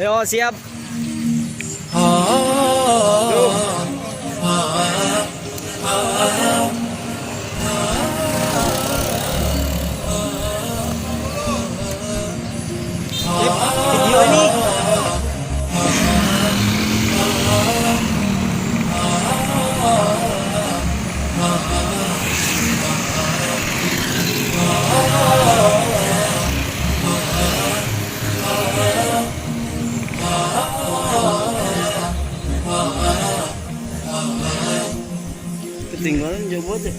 Ayo siap. Video ini. Ketinggalan coba deh.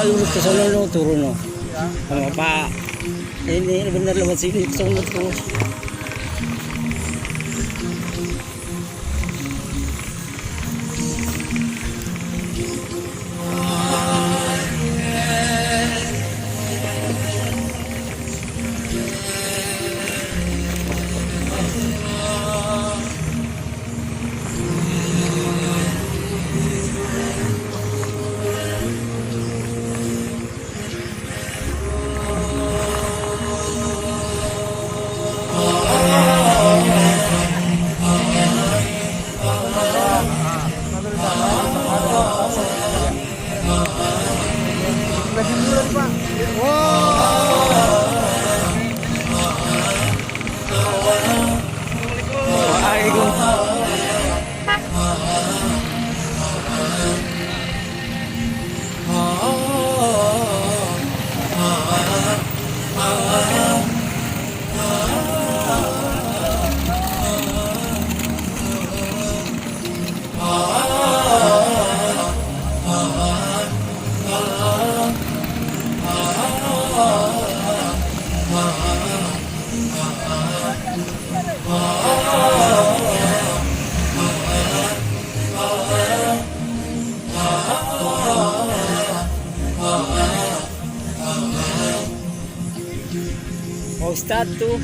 Lurus ke sana lo turun lo. Sama Pak. Ini benar lewat sini sungut terus. Oh, start to.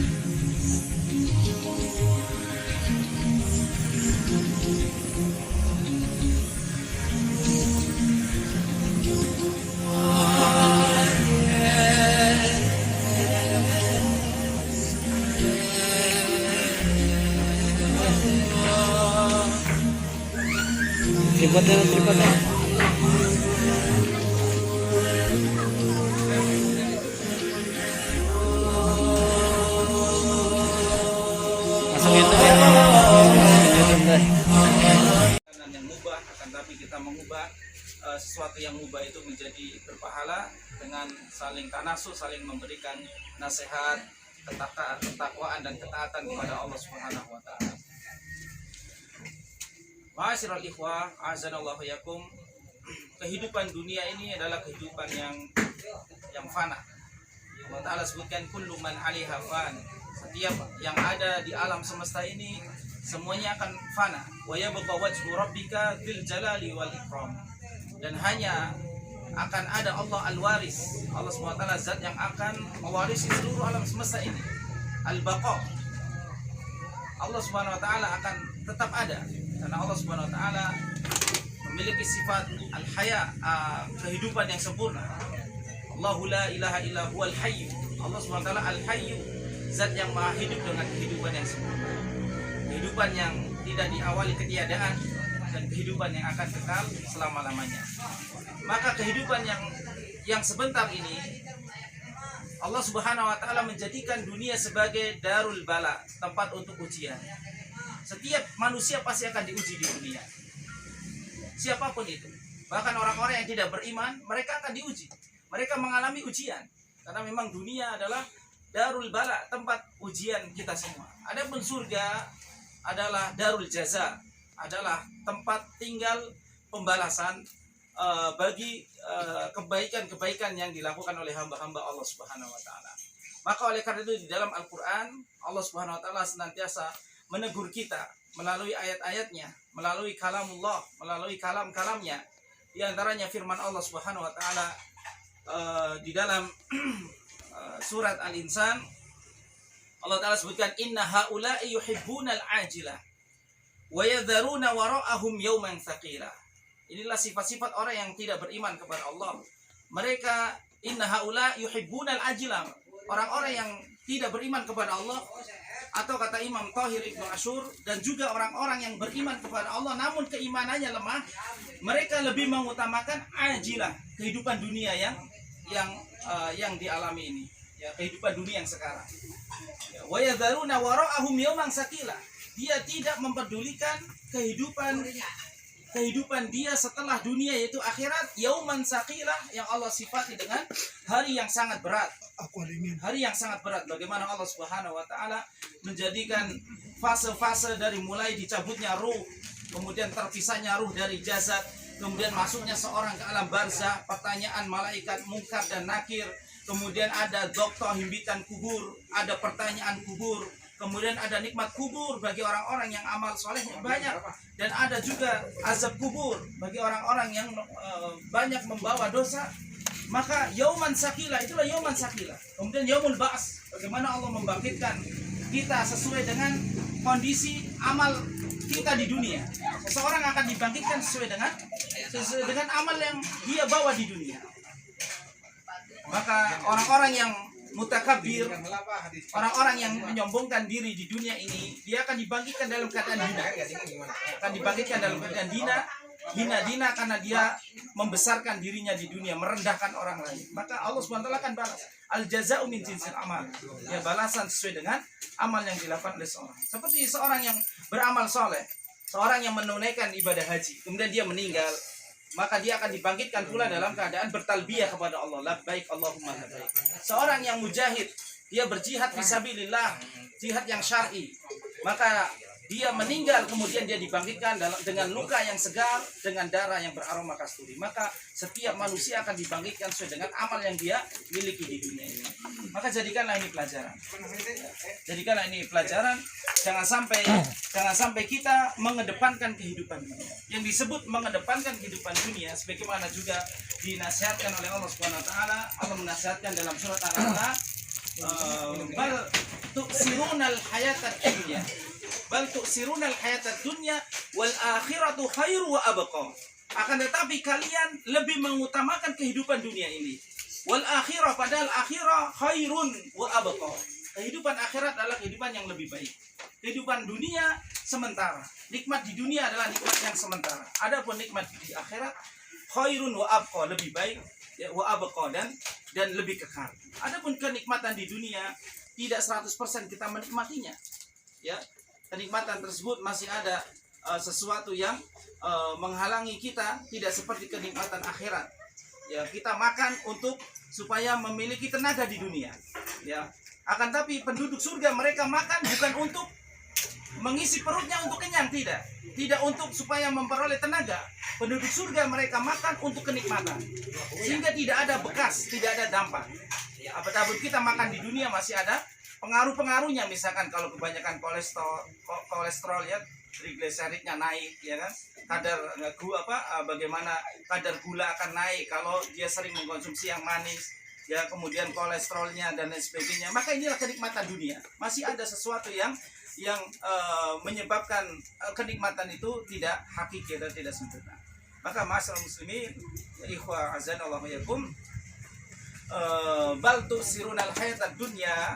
Tripod na, tripod na. Masuk YouTube ya. YouTube deh. Yang mubah, akan tapi kita mengubah sesuatu yang mubah itu menjadi berpahala dengan saling tanasu, saling memberikan nasihat, ketakwaan dan ketaatan kepada Allah Subhanahu wa taala. Ma'asyiral ikhwah, azanallahu yakum. Kehidupan dunia ini adalah kehidupan yang fana. Allah Ta'ala sebutkan kullu man 'alaiha fan. Setiap yang ada di alam semesta ini semuanya akan fana. Wa yabqa wajhu rabbika dzil jalali wal ikram. Dan hanya akan ada Allah al-waris. Allah SWT zat yang akan mewarisi seluruh alam semesta ini. Al-baqa. Allah Subhanahu wa taala akan tetap ada karena Allah Subhanahu wa taala memiliki sifat al-haya, kehidupan yang sempurna. Allahu la ilaha illa huwal hayy. Allah Subhanahu wa taala al-hayy, zat yang maha hidup dengan kehidupan yang sempurna. Kehidupan yang tidak diawali ketiadaan dan kehidupan yang akan kekal selama-lamanya. Maka kehidupan yang sebentar ini Allah Subhanahu wa taala menjadikan dunia sebagai darul bala, tempat untuk ujian. Setiap manusia pasti akan diuji di dunia. Siapapun itu. Bahkan orang-orang yang tidak beriman, mereka akan diuji. Mereka mengalami ujian. Karena memang dunia adalah darul bala, tempat ujian kita semua. Adapun surga adalah darul jaza, adalah tempat tinggal pembalasan bagi kebaikan-kebaikan yang dilakukan oleh hamba-hamba Allah Subhanahu wa taala. Maka oleh karena itu di dalam Al-Qur'an Allah Subhanahu wa taala senantiasa menegur kita melalui ayat-ayatnya, melalui kalamullah, melalui kalam-kalamnya. Di antaranya firman Allah Subhanahu wa taala di dalam surat Al-Insan, Allah taala sebutkan inna haula'i yuhibbunal ajilah wa yadharuna wara'ahum yawman tsaqila. Inilah sifat-sifat orang yang tidak beriman kepada Allah. Mereka inna haula yuhibbunal ajilah. Orang-orang yang tidak beriman kepada Allah, atau kata Imam Thahir Ibnu Asyur, dan juga orang-orang yang beriman kepada Allah namun keimanannya lemah, mereka lebih mengutamakan ajilah, kehidupan dunia yang dialami ini, ya, kehidupan dunia yang sekarang. Wa yadharuna wara'ahum yawman tsaqila. Dia tidak mempedulikan kehidupan dia setelah dunia, yaitu akhirat, yauman saqilah, yang Allah sifati dengan hari yang sangat berat. Hari yang sangat berat. Bagaimana Allah Subhanahu wa taala menjadikan fase-fase dari mulai dicabutnya ruh, kemudian terpisahnya ruh dari jasad, kemudian masuknya seorang ke alam barzah, pertanyaan malaikat mungkar dan nakir, kemudian ada dokter himpitan kubur, ada pertanyaan kubur, kemudian ada nikmat kubur bagi orang-orang yang amal solehnya banyak, dan ada juga azab kubur bagi orang-orang yang banyak membawa dosa. Maka yauman sakila, itulah yauman sakila. Kemudian yaumul ba's, bagaimana Allah membangkitkan kita sesuai dengan kondisi amal kita di dunia. Seseorang akan dibangkitkan sesuai dengan amal yang dia bawa di dunia. Maka orang-orang yang mutakabbir, orang-orang yang menyombongkan diri di dunia ini, dia akan dibangkitkan dalam keadaan hina. Akan dibangkitkan dalam keadaan hina karena dia membesarkan dirinya di dunia, merendahkan orang lain. Maka Allah SWT akan balas. Al-jaza'u min jinsil amal. Ya, balasan sesuai dengan amal yang dilakukan oleh seorang. Seperti seorang yang beramal soleh, seorang yang menunaikan ibadah haji, kemudian dia meninggal, maka dia akan dibangkitkan pula dalam keadaan bertalbiyah kepada Allah, labbaik Allahumma labbaik. Seorang yang mujahid, dia berjihad fisabilillah, jihad yang syar'i, maka dia meninggal kemudian dia dibangkitkan dengan luka yang segar, dengan darah yang beraroma kasturi. Maka setiap manusia akan dibangkitkan sesuai dengan amal yang dia miliki di dunia ini. Maka jadikanlah ini pelajaran. Jadikanlah ini pelajaran. Jangan sampai kita mengedepankan kehidupan dunia. Yang disebut mengedepankan kehidupan dunia, sebagaimana juga dinasihatkan oleh Allah Subhanahu Wa Taala. Allah menasihatkan dalam surat Al-A'la, bal tu'sirunal hayatad dunya. Bal tu'sirunal hayatad dunya wal akhiratu khairu wa abqa. Akan tetapi kalian lebih mengutamakan kehidupan dunia ini. Wal akhirah, padahal akhirah khairun wa abqa. Kehidupan akhirat adalah kehidupan yang lebih baik. Kehidupan dunia sementara. Nikmat di dunia adalah nikmat yang sementara. Adapun nikmat di akhirat khairun wa abqa, lebih baik ya, wa abqa, dan lebih kekal. Adapun kenikmatan di dunia tidak 100% kita menikmatinya. Ya, kenikmatan tersebut masih ada sesuatu yang menghalangi kita, tidak seperti kenikmatan akhirat. Ya, kita makan untuk supaya memiliki tenaga di dunia. Ya, akan tapi penduduk surga mereka makan bukan untuk mengisi perutnya untuk kenyang, tidak untuk supaya memperoleh tenaga. Penduduk surga mereka makan untuk kenikmatan, sehingga tidak ada bekas, tidak ada dampak. Apapun kita makan di dunia masih ada pengaruh-pengaruhnya. Misalkan kalau kebanyakan kolesterol ya, trigliseridnya naik, ya kan, kadar bagaimana kadar gula akan naik kalau dia sering mengkonsumsi yang manis, ya, kemudian kolesterolnya dan lain sebagainya. Maka inilah kenikmatan dunia. Masih ada sesuatu yang menyebabkan kenikmatan itu tidak hakiki dan tidak sempurna. Maka masyarakat muslimin, ikhwah azanallahu yakum, bal tu'sirunal hayatad dunya,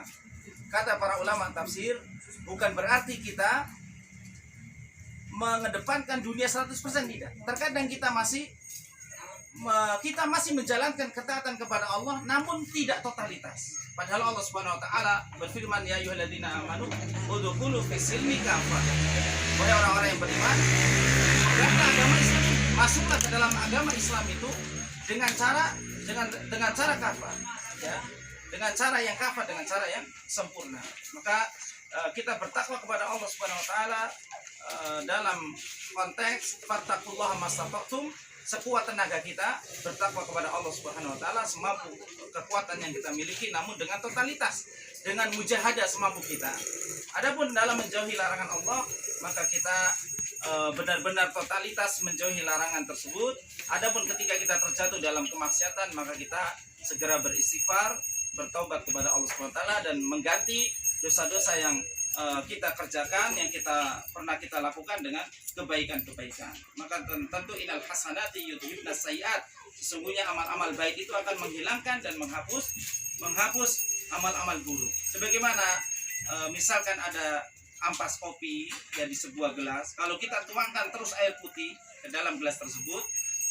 kata para ulama tafsir, bukan berarti kita mengedepankan dunia 100%, tidak. Terkadang kita masih menjalankan ketaatan kepada Allah namun tidak totalitas. Padahal Allah Subhanahu Wa Taala berfirman, ya ayyuhalladzina amanu udkhulu fis-silmi kafah. Wahai orang-orang yang beriman, agama Islam, masuklah ke dalam agama Islam itu dengan cara kafah, ya, dengan cara yang kafah, dengan cara yang sempurna. Maka kita bertakwa kepada Allah Subhanahu Wa Taala dalam konteks fattaqullaha mastata'tum, sekuat tenaga kita bertakwa kepada Allah Subhanahu Wa Taala semampu kekuatan yang kita miliki, namun dengan totalitas, dengan mujahadah semampu kita. Adapun dalam menjauhi larangan Allah, maka kita benar-benar totalitas menjauhi larangan tersebut. Adapun ketika kita terjatuh dalam kemaksiatan, maka kita segera beristighfar, bertaubat kepada Allah Subhanahu Wa Taala dan mengganti dosa-dosa yang kita kerjakan, yang pernah kita lakukan dengan kebaikan-kebaikan. Maka tentu inal hasanati yudhibnas sayiat, sesungguhnya amal-amal baik itu akan menghilangkan dan menghapus amal-amal buruk. Sebagaimana misalkan ada ampas kopi ya di sebuah gelas, kalau kita tuangkan terus air putih ke dalam gelas tersebut,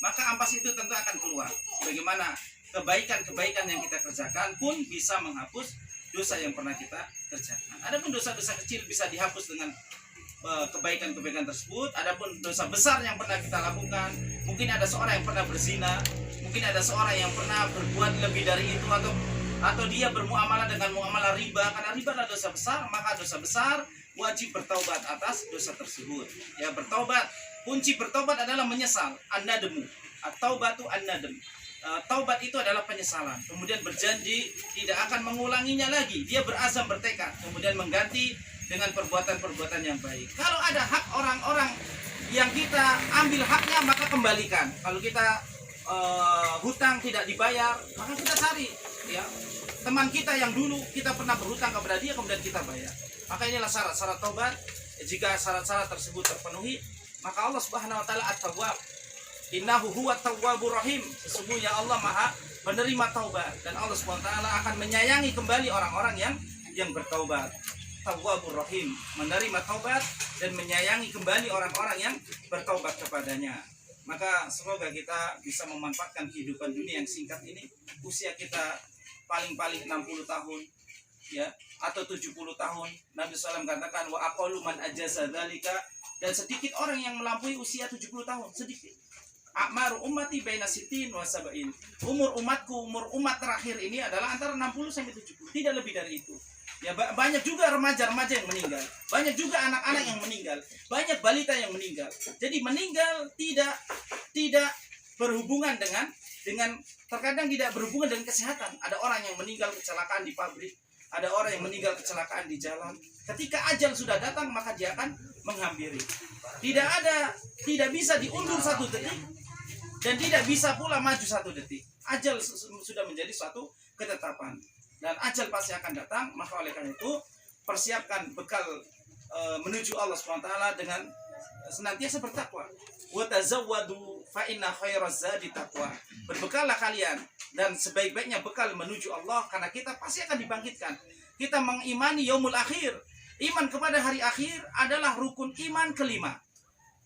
maka ampas itu tentu akan keluar. Sebagaimana kebaikan-kebaikan yang kita kerjakan pun bisa menghapus dosa yang pernah kita kerjakan. Adapun dosa-dosa kecil bisa dihapus dengan kebaikan-kebaikan tersebut. Adapun dosa besar yang pernah kita lakukan, mungkin ada seorang yang pernah berzina, mungkin ada seorang yang pernah berbuat lebih dari itu, atau dia bermuamalah dengan muamalah riba. Karena riba adalah dosa besar, maka dosa besar wajib bertaubat atas dosa tersebut. Ya, bertaubat. Kunci bertaubat adalah menyesal. An-nadmu. At-taubatu an-nadm. Taubat itu adalah penyesalan, kemudian berjanji tidak akan mengulanginya lagi. Dia berazam, bertekad, kemudian mengganti dengan perbuatan-perbuatan yang baik. Kalau ada hak orang-orang yang kita ambil haknya, maka kembalikan. Kalau kita hutang tidak dibayar, maka kita cari ya teman kita yang dulu kita pernah berhutang kepada dia, kemudian kita bayar. Maka inilah syarat-syarat taubat. Jika syarat-syarat tersebut terpenuhi, maka Allah Subhanahu Wa Taala At-Tawwab. Innahu huwa tawwabur rahim. Sesungguhnya Allah Maha penerima taubat, dan Allah SWT akan menyayangi kembali orang-orang yang bertaubat. Tawwabur rahim, menerima taubat dan menyayangi kembali orang-orang yang bertaubat kepadanya. Maka semoga kita bisa memanfaatkan kehidupan dunia yang singkat ini. Usia kita paling-paling 60 tahun ya, atau 70 tahun. Nabi SAW katakan wa aqallu man ajaza dzalika, dan sedikit orang yang melampaui usia 70 tahun, sedikit. A'maru ummati baina sittin wa sab'in. Umur umat terakhir ini adalah antara 60 sampai 70, tidak lebih dari itu. Ya banyak juga remaja-remaja yang meninggal, banyak juga anak-anak yang meninggal, banyak balita yang meninggal. Jadi meninggal tidak berhubungan dengan terkadang tidak berhubungan dengan kesehatan. Ada orang yang meninggal kecelakaan di pabrik, ada orang yang meninggal kecelakaan di jalan. Ketika ajal sudah datang maka dia akan menghampiri. Tidak bisa diundur 1 detik dan tidak bisa pula maju 1 detik. Ajal sudah menjadi suatu ketetapan. Dan ajal pasti akan datang, maka oleh karena itu persiapkan bekal menuju Allah SWT dengan senantiasa bertakwa. Wa tazawwadu fa inna khairaz zadi taqwa. Berbekallah kalian dan sebaik-baiknya bekal menuju Allah karena kita pasti akan dibangkitkan. Kita mengimani yaumul akhir. Iman kepada hari akhir adalah rukun iman kelima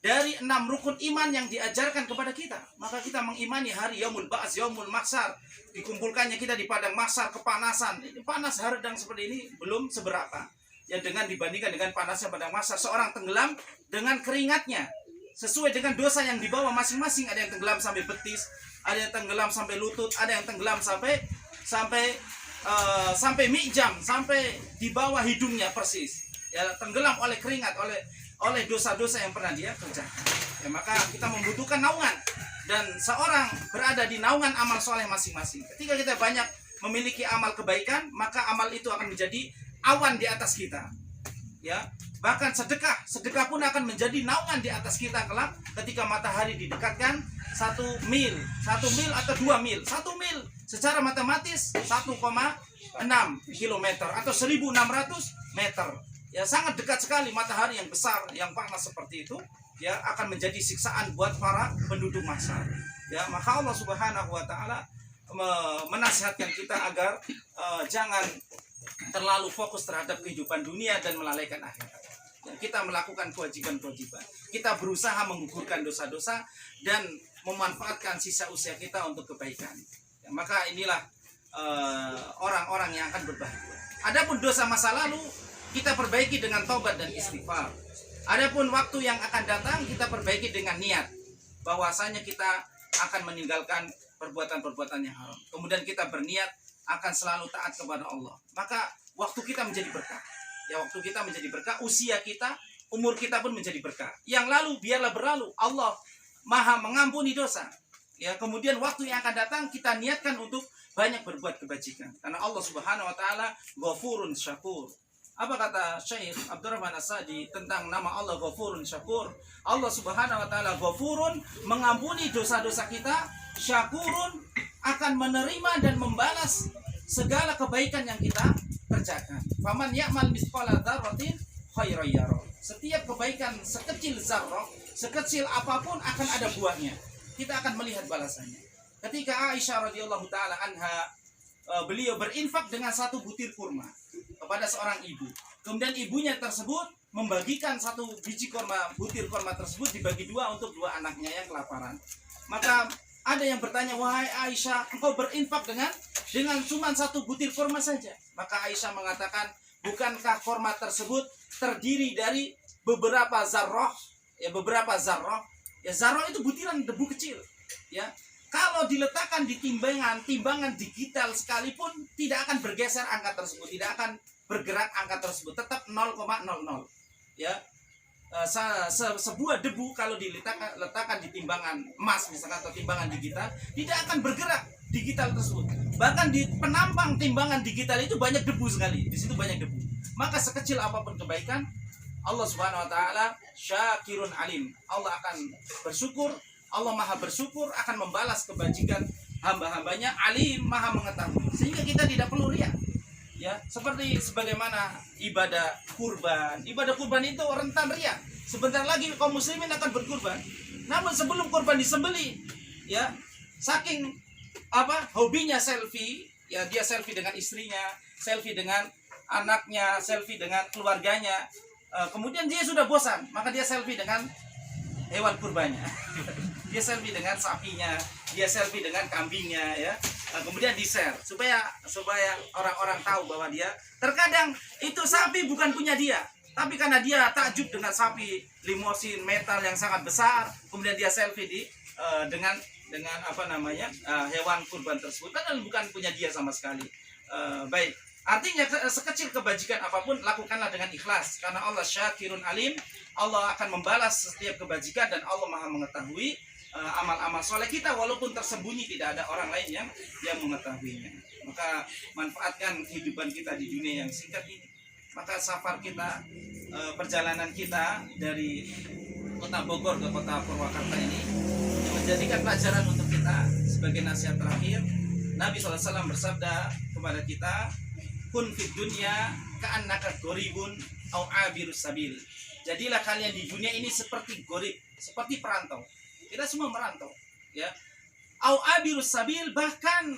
dari 6 rukun iman yang diajarkan kepada kita. Maka kita mengimani hari yaumul ba'ats, yaumul mahsyar, dikumpulkannya kita di padang mahsyar, kepanasan. Ini panas hardang seperti ini belum seberapa. Ya dengan dibandingkan dengan panasnya padang mahsyar, seorang tenggelam dengan keringatnya sesuai dengan dosa yang dibawa masing-masing. Ada yang tenggelam sampai betis, ada yang tenggelam sampai lutut, ada yang tenggelam sampai mi'jam, sampai di bawah hidungnya persis. Ya tenggelam oleh keringat, oleh dosa-dosa yang pernah dia kerjakan. Ya, maka kita membutuhkan naungan dan seorang berada di naungan amal soleh masing-masing. Ketika kita banyak memiliki amal kebaikan, maka amal itu akan menjadi awan di atas kita. Ya, bahkan sedekah pun akan menjadi naungan di atas kita kelak ketika matahari didekatkan 1 mil atau 2 mil. 1 mil secara matematis 1,6 kilometer atau 1.600 meter. Ya sangat dekat sekali. Matahari yang besar, yang panas seperti itu, ya akan menjadi siksaan buat para penduduk mahsyar. Ya, maka Allah Subhanahu wa taala menasihatkan kita agar jangan terlalu fokus terhadap kehidupan dunia dan melalaikan akhirat. Ya, kita melakukan kewajiban-kewajiban. Kita berusaha menggugurkan dosa-dosa dan memanfaatkan sisa usia kita untuk kebaikan. Ya, maka inilah orang-orang yang akan berbahagia. Adapun dosa masa lalu kita perbaiki dengan taubat dan istighfar. Adapun waktu yang akan datang kita perbaiki dengan niat bahwasanya kita akan meninggalkan perbuatan-perbuatan yang haram. Kemudian kita berniat akan selalu taat kepada Allah. Maka waktu kita menjadi berkah. Ya, waktu kita menjadi berkah, usia kita, umur kita pun menjadi berkah. Yang lalu biarlah berlalu. Allah Maha mengampuni dosa. Ya, kemudian waktu yang akan datang kita niatkan untuk banyak berbuat kebajikan. Karena Allah Subhanahu wa taala Ghafurun Syakur. Apa kata Syekh Abdurrahman As-Sa'di tentang nama Allah Ghafurun Syakur? Allah Subhanahu wa taala Ghafurun, mengampuni dosa-dosa kita, Syakurun, akan menerima dan membalas segala kebaikan yang kita kerjakan. Faman ya'mal mithqala dzarratin khairan yarah. Setiap kebaikan sekecil zarrah, sekecil apapun akan ada buahnya. Kita akan melihat balasannya. Ketika Aisyah radhiyallahu taala anha beliau berinfak dengan 1 butir kurma kepada seorang ibu. Kemudian ibunya tersebut membagikan 1 biji kurma, butir kurma tersebut dibagi 2 untuk 2 anaknya yang kelaparan. Maka ada yang bertanya, wahai Aisyah, engkau berinfak dengan cuma 1 butir kurma saja. Maka Aisyah mengatakan, bukankah kurma tersebut terdiri dari beberapa zarrah? Ya, beberapa zarrah. Ya, zarrah itu butiran debu kecil. Ya, kalau diletakkan di timbangan digital sekalipun tidak akan bergeser angka tersebut, tidak akan bergerak angka tersebut, tetap 0,00. Ya, sebuah debu kalau diletakkan di timbangan emas misalkan atau timbangan digital, tidak akan bergerak digital tersebut. Bahkan di penampang timbangan digital itu banyak debu sekali, di situ banyak debu. Maka sekecil apapun kebaikan, Allah Subhanahu wa taala Syakirun Alim. Allah akan bersyukur. Allah Maha bersyukur akan membalas kebajikan hamba-hambanya. Alim, Maha mengetahui. Sehingga kita tidak perlu riya. Ya, seperti sebagaimana ibadah kurban. Ibadah kurban itu rentan riya. Sebentar lagi kaum muslimin akan berkurban. Namun sebelum kurban disembelih, ya, saking hobinya selfie, ya dia selfie dengan istrinya, selfie dengan anaknya, selfie dengan keluarganya. Kemudian dia sudah bosan, maka dia selfie dengan hewan kurbannya. Dia selfie dengan sapinya, dia selfie dengan kambingnya, ya. Kemudian di-share supaya orang-orang tahu bahwa dia terkadang itu sapi bukan punya dia, tapi karena dia takjub dengan sapi limosin metal yang sangat besar, kemudian dia selfie dengan hewan kurban tersebut, padahal bukan punya dia sama sekali. Baik, Artinya sekecil kebajikan apapun lakukanlah dengan ikhlas, karena Allah Syakirun Alim. Allah akan membalas setiap kebajikan dan Allah Maha mengetahui amal-amal soleh kita walaupun tersembunyi, tidak ada orang lain yang mengetahuinya. Maka manfaatkan kehidupan kita di dunia yang singkat ini. Maka safar kita, perjalanan kita dari kota Bogor ke kota Purwakarta ini menjadikan pelajaran untuk kita. Sebagai nasihat terakhir, Nabi SAW bersabda kepada kita, kun fid dunya ka'annaka gharibun au abirus sabil. Jadilah kalian di dunia ini seperti gharib, seperti perantau. Kita semua merantau, ya. Au abirus sabil, bahkan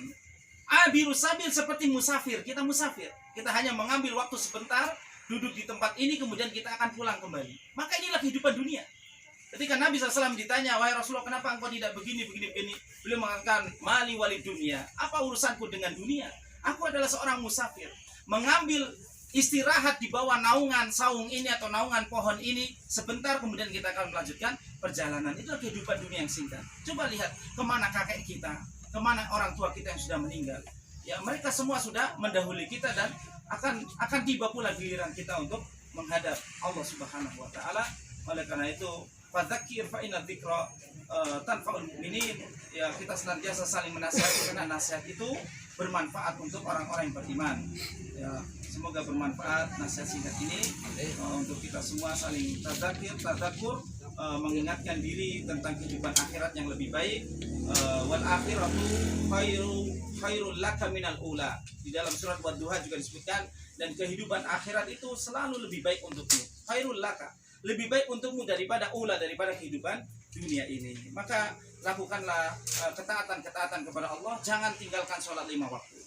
abirus sabil seperti musafir. Kita musafir. Kita hanya mengambil waktu sebentar, duduk di tempat ini, kemudian kita akan pulang kembali. Maka inilah kehidupan dunia. Ketika Nabi SAW ditanya, wahai Rasulullah, kenapa engkau tidak begini? Beliau mengatakan, mali wali dunia. Apa urusanku dengan dunia? Aku adalah seorang musafir. Mengambil istirahat di bawah naungan saung ini atau naungan pohon ini sebentar, kemudian kita akan melanjutkan perjalanan. Itulah kehidupan dunia yang singkat. Coba lihat kemana kakek kita, kemana orang tua kita yang sudah meninggal. Ya, mereka semua sudah mendahului kita dan akan tiba pula giliran kita untuk menghadap Allah Subhanahu wa taala. Oleh karena itu, fadzakir fa inna dzikra tanfa'ul mu'minin. Ya, kita senantiasa saling menasihati karena nasihat itu bermanfaat untuk orang-orang yang beriman. Ya, semoga bermanfaat nasihat singkat ini untuk kita semua saling tadzakur, mengingatkan diri tentang kehidupan akhirat yang lebih baik. Wal akhiratu khairul laka minal ula. Di dalam surat Wadduha juga disebutkan, dan kehidupan akhirat itu selalu lebih baik untukmu. Khairul laka, lebih baik untukmu daripada daripada kehidupan dunia ini. Maka lakukanlah ketaatan kepada Allah. Jangan tinggalkan sholat 5 waktu.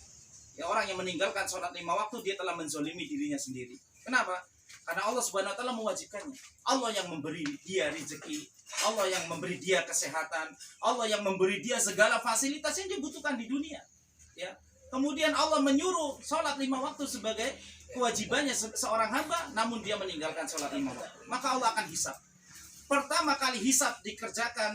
Ya, orang yang meninggalkan sholat 5 waktu, dia telah menzolimi dirinya sendiri. Kenapa? Karena Allah Subhanahu wa taala mewajibkannya. Allah yang memberi dia rezeki, Allah yang memberi dia kesehatan, Allah yang memberi dia segala fasilitas yang dibutuhkan di dunia. Ya. Kemudian Allah menyuruh sholat 5 waktu sebagai kewajibannya seorang hamba, namun dia meninggalkan sholat 5 waktu. Maka Allah akan hisab. Pertama kali hisab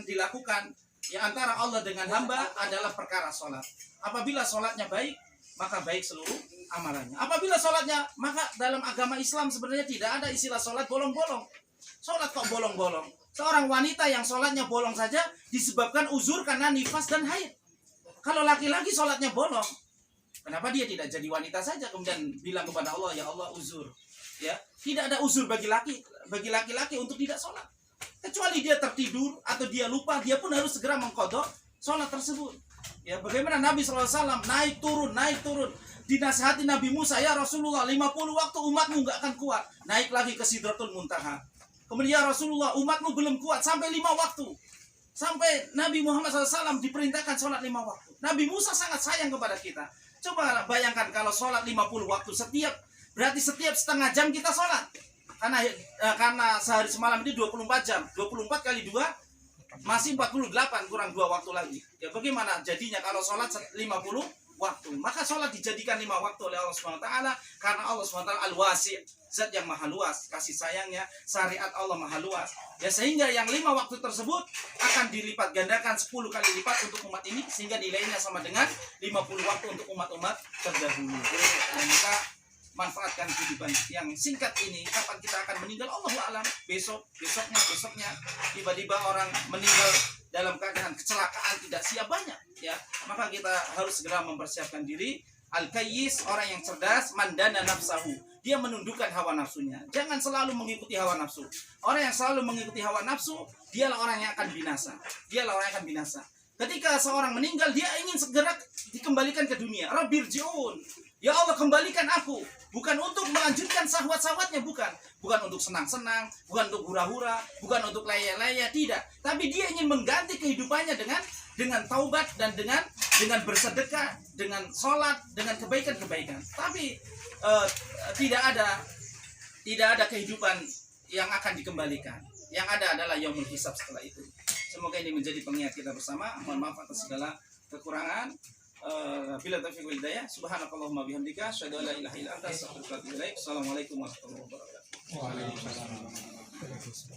dilakukan ya antara Allah dengan hamba adalah perkara sholat. Apabila sholatnya baik, maka baik seluruh amalannya. Apabila sholatnya, maka dalam agama Islam sebenarnya tidak ada istilah sholat bolong-bolong. Sholat kok bolong-bolong? Seorang wanita yang sholatnya bolong saja disebabkan uzur karena nifas dan haid. Kalau laki-laki sholatnya bolong, kenapa dia tidak jadi wanita saja kemudian bilang kepada Allah, ya Allah uzur? Ya, tidak ada uzur bagi laki-laki untuk tidak sholat. Kecuali dia tertidur atau dia lupa, dia pun harus segera mengqadha sholat tersebut. Ya, bagaimana Nabi SAW naik turun. Dinasihati Nabi Musa, ya Rasulullah 50 waktu umatmu nggak akan kuat. Naik lagi ke Sidratul Muntaha. Kemudian ya Rasulullah umatmu belum kuat sampai 5 waktu. Sampai Nabi Muhammad SAW diperintahkan sholat 5 waktu. Nabi Musa sangat sayang kepada kita. Coba bayangkan kalau sholat 50 waktu berarti setiap setengah jam kita sholat. Karena sehari semalam ini 24 jam. 24 kali 2 masih 48, kurang 2 waktu lagi. Ya bagaimana jadinya kalau sholat 50 waktu? Maka sholat dijadikan 5 waktu oleh Allah SWT, karena Allah SWT al-wasi', zat yang maha luas, kasih sayangnya, syariat Allah maha luas. Ya sehingga yang 5 waktu tersebut akan dilipat gandakan 10 kali lipat untuk umat ini, sehingga nilainya sama dengan 50 waktu untuk umat-umat terdahulu. Maka manfaatkan kehidupan yang singkat ini. Kapan kita akan meninggal, Allahu a'lam. Besoknya tiba-tiba orang meninggal dalam keadaan kecelakaan, tidak siap, banyak ya. Maka kita harus segera mempersiapkan diri. Al-kayyis, orang yang cerdas, mandana nafsahu, dia menundukkan hawa nafsunya. Jangan selalu mengikuti hawa nafsu. Orang yang selalu mengikuti hawa nafsu, dialah orang yang akan binasa. Ketika seorang meninggal, dia ingin segera dikembalikan ke dunia. Rabbirji'un, ya Allah kembalikan aku. Bukan untuk melanjutkan syahwat-syahwatnya, bukan untuk senang-senang, bukan untuk hura-hura, bukan untuk laya-laya, tidak. Tapi dia ingin mengganti kehidupannya dengan taubat dan dengan bersedekah, dengan sholat, dengan kebaikan-kebaikan. Tapi tidak ada kehidupan yang akan dikembalikan. Yang ada adalah yaumul hisab setelah itu. Semoga ini menjadi pengingat kita bersama. Mohon maaf atas segala kekurangan. Bila taufiq wal hidayah, subhanakallahumma bihamdika, asyhadu an la ilaha illa anta, astaghfiruka wa atubu ilaik. Assalamualaikum warahmatullahi wabarakatuh. Waalaikumsalam.